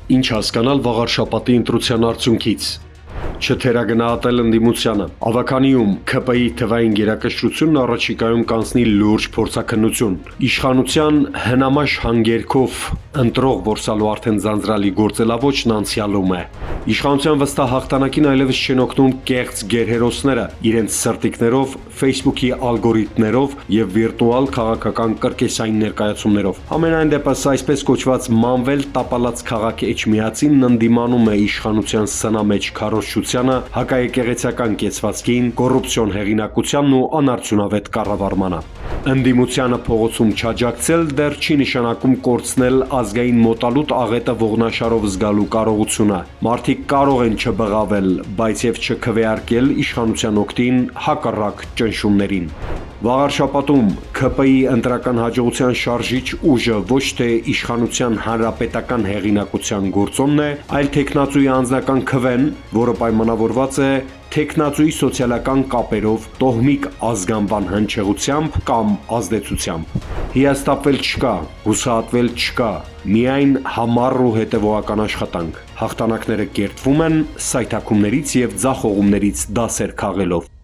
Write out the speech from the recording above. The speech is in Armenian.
Ինչ հասկանալ վաղարշապատի ընտրության արդյունքից։ Չթերագնահատել ընդդիմությանը։ Ավագանիում ՔՊԻ թվային գերակշռությունն առաջիկայում կանցնի լուրջ փորձաքննություն։ Իշխանության հնամաշ հանգերքով ընտրող որսալու արդեն ձանձրալի գործելավոճն անցյալում է։ Իշխանության վստահ հաղթանակին այլևս չեն օգնում կեղծ գերհերոսները իրենց սրտիկներով, Facebook-ի ալգորիթմներով եւ վիրտուալ քաղաքական կրկեսային ներկայացումներով։ Համենայն դեպս այսպես կոչված մանվել տապալած քաղաք Էջմիածինն ընդդիմանում է իշխանության սնամեջ քարոզչությանը, հակաեկեղեցական կեցվածքին, կոռուպցիոն հեղինակությանն ու անարդյունավետ կառավարմանը։ Ընդդիմությանը փողոցում չաջակցել դեռ չի նշանակում կորցնել ազգային մոտալուտ աղետը ողնաշարով զգալու կարողությունը։ Մարդիկ կարող են չբղավել, բայց եւ չքվեարկել իշխանության օգտին հակառակ ճնշումներին։ Վաղարշապատում ՔՊԻ ընտրական հաջողության շարժիչ ուժը ոչ թե իշխանության հանրապետական հեղինակության գործոնն է, այլ թեկնածուի անձնական քվեն, որը պայմանավորված է թեկնածուի սոցիալական կապերով, տոհմիկ ազգանվան հնչեղությամբ կամ ազդեցությամբ։ Հիասթափվել չկա, հուսահատվել չկա, միայն համառ ու հետևողական աշխատանք։ Հաղթանակները կերտվում են սայթաքումներից եւ ձախողումներից դասեր քաղելով։